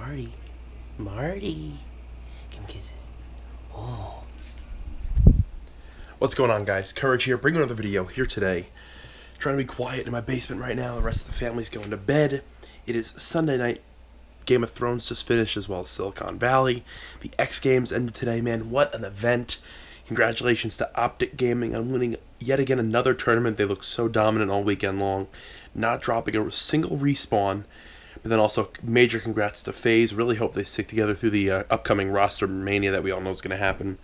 Marty. Marty. Come kiss it. Oh. What's going on, guys? Courage here, bringing another video here today. Trying to be quiet in my basement right now. The rest of the family's going to bed. It is Sunday night. Game of Thrones just finished, as well as Silicon Valley. The X Games ended today, man. What an event. Congratulations to Optic Gaming on winning yet again another tournament. They look so dominant all weekend long. Not dropping a single respawn. But then also major congrats to FaZe. Really hope they stick together through the upcoming Rostermania that we all know is going to happen.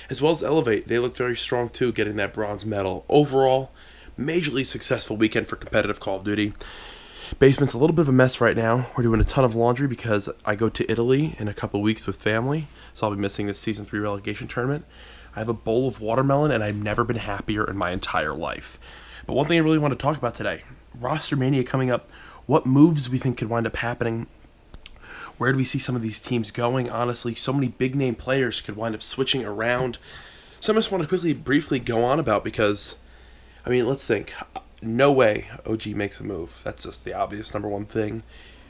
As well as Elevate. They looked very strong too, getting that bronze medal. Overall, majorly successful weekend for competitive Call of Duty. Basement's a little bit of a mess right now. We're doing a ton of laundry because I go to Italy in a couple weeks with family. So I'll be missing this Season 3 relegation tournament. I have a bowl of watermelon and I've never been happier in my entire life. But one thing I really want to talk about today. Rostermania coming up. What moves we think could wind up happening? Where do we see some of these teams going? Honestly, so many big name players could wind up switching around. So I just want to briefly go on about because, I mean, let's think. No way OG makes a move. That's just the obvious number one thing.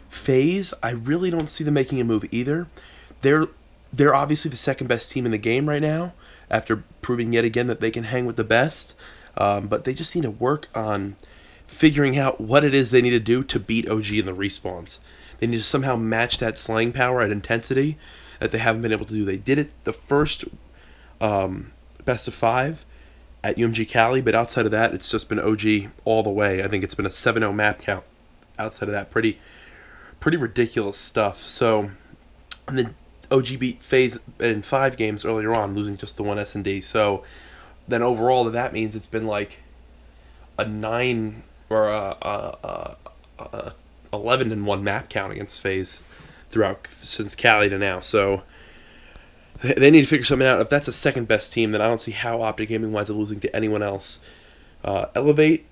FaZe, I really don't see them making a move either. They're obviously the second best team in the game right now after proving yet again that they can hang with the best. But they just need to work on figuring out what it is they need to do to beat OG in the respawns. They need to somehow match that slaying power at intensity that they haven't been able to do. They did it the first best of 5 at UMG Cali, but outside of that, it's just been OG all the way. I think it's been a 7-0 map count. Outside of that, pretty ridiculous stuff. So, and then OG beat FaZe in 5 games earlier on, losing just the one S&D. So, then overall, that means it's been like a 9 or a 11-1 map count against FaZe throughout since Cali to now. So they need to figure something out. If that's a second best team, then I don't see how Optic Gaming winds up losing to anyone else. Elevate,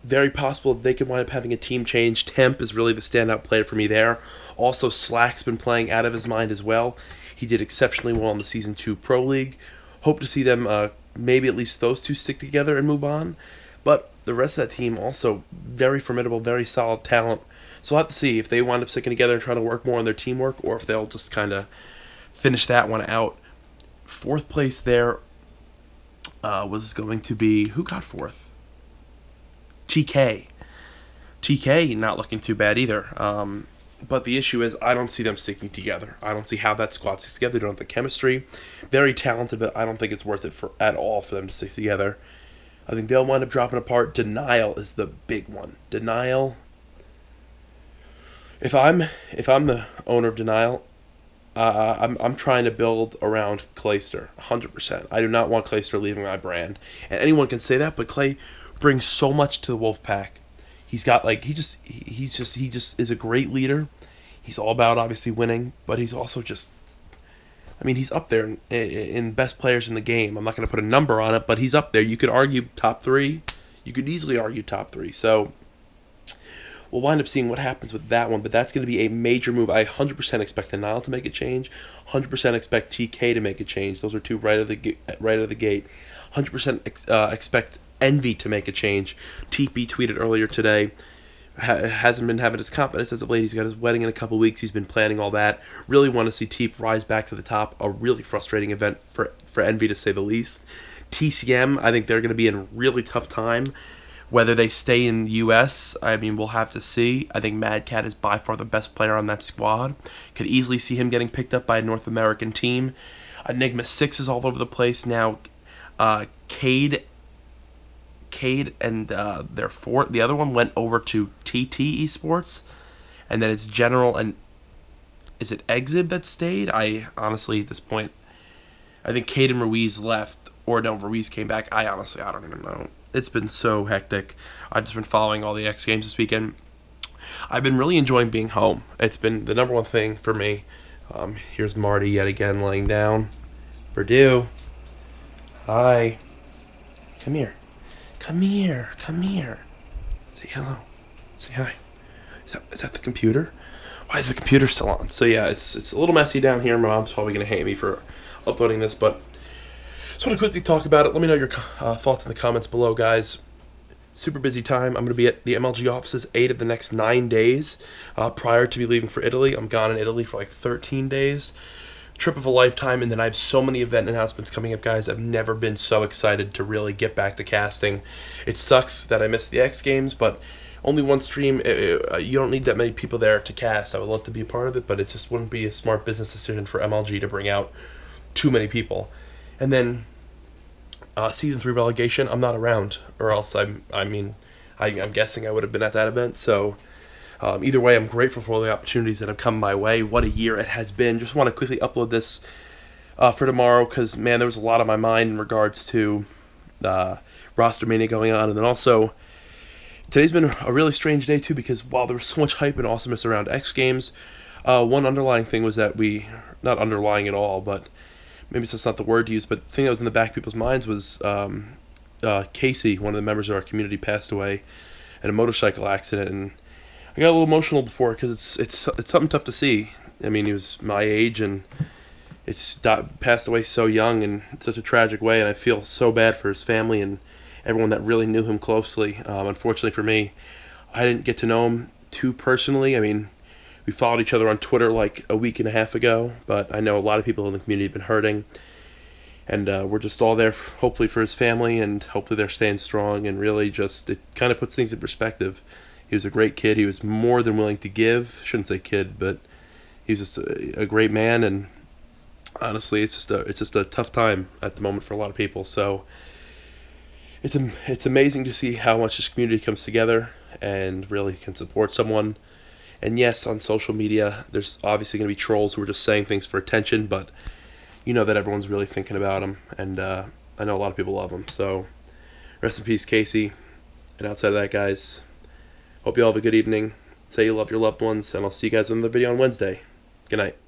very possible they could wind up having a team change. Temp is really the standout player for me there. Also, Slack's been playing out of his mind as well. He did exceptionally well in the Season 2 Pro League. Hope to see them, maybe at least those two stick together and move on. But the rest of that team also very formidable, very solid talent. So we'll have to see if they wind up sticking together and trying to work more on their teamwork or if they'll just kind of finish that one out. 4th place there was going to be... Who got 4th? TK. TK not looking too bad either. But the issue is I don't see them sticking together. I don't see how that squad sticks together. They don't have the chemistry. Very talented, but I don't think it's worth it at all for them to stick together. I think they'll wind up dropping apart. Denial is the big one. Denial. If I'm the owner of Denial, I'm trying to build around Clayster 100%. I do not want Clayster leaving my brand, and anyone can say that, but Clay brings so much to the Wolfpack. He's got like he just is a great leader. He's all about obviously winning, but he's also just. I mean, he's up there in best players in the game. I'm not going to put a number on it, but he's up there. You could argue top 3. You could easily argue top 3. So we'll wind up seeing what happens with that one, but that's going to be a major move. I 100% expect Nile to make a change. 100% expect TK to make a change. Those are two right out of the gate. 100% expect Envy to make a change. TP tweeted earlier today. Hasn't been having his confidence as of late. He's got his wedding in a couple weeks. He's been planning all that. Really want to see Teep rise back to the top. A really frustrating event for Envy, to say the least. TCM, I think they're going to be in a really tough time. Whether they stay in the U.S., I mean, we'll have to see. I think Mad Cat is by far the best player on that squad. Could easily see him getting picked up by a North American team. Enigma 6 is all over the place now. Cade and the other one went over to TT Esports, and then it's General and is it Exib that stayed? I honestly at this point, I think Cade and Ruiz left, or no, Ruiz came back. I don't even know. It's been so hectic. I've just been following all the X Games this weekend. I've been really enjoying being home. It's been the number one thing for me. Here's Marty yet again laying down. Purdue. Hi. Come here. Come here. Come here. Say hello. Say hi. Is that the computer? Why is the computer still on? So yeah, it's a little messy down here. My mom's probably going to hate me for uploading this, but just want to quickly talk about it. Let me know your thoughts in the comments below, guys. super busy time. I'm going to be at the MLG offices 8 of the next 9 days. Prior to me leaving for Italy, I'm gone in Italy for like 13 days. Trip of a lifetime, and then I have so many event announcements coming up, guys. I've never been so excited to really get back to casting. It sucks that I missed the X Games, but only one stream. You don't need that many people there to cast. I would love to be a part of it, but it just wouldn't be a smart business decision for MLG to bring out too many people. And then Season 3 relegation, I'm not around, or else I'm guessing I would have been at that event, so either way, I'm grateful for all the opportunities that have come my way. What a year it has been. Just want to quickly upload this for tomorrow because, man, there was a lot on my mind in regards to Rostermania going on. And then also, today's been a really strange day, too, because while there was so much hype and awesomeness around X Games, one underlying thing was that not underlying at all, but maybe that's not the word to use, but the thing that was in the back of people's minds was Kasey, one of the members of our community, passed away in a motorcycle accident, and I got a little emotional before because it's something tough to see. I mean, he was my age, and passed away so young in such a tragic way, and I feel so bad for his family and everyone that really knew him closely. Unfortunately for me, I didn't get to know him too personally. I mean, we followed each other on Twitter like a week and a half ago, but I know a lot of people in the community have been hurting, and we're just all there, hopefully, for his family, and hopefully they're staying strong, and really just, it kind of puts things in perspective. He was a great kid. He was more than willing to give. Shouldn't say kid, but he was just a great man. And honestly, it's just a tough time at the moment for a lot of people. So it's amazing to see how much this community comes together and really can support someone. And yes, on social media, there's obviously going to be trolls who are just saying things for attention, but you know that everyone's really thinking about him, and I know a lot of people love him. So rest in peace, Kasey. And outside of that, guys, hope you all have a good evening. Say you love your loved ones, and I'll see you guys in the video on Wednesday. Good night.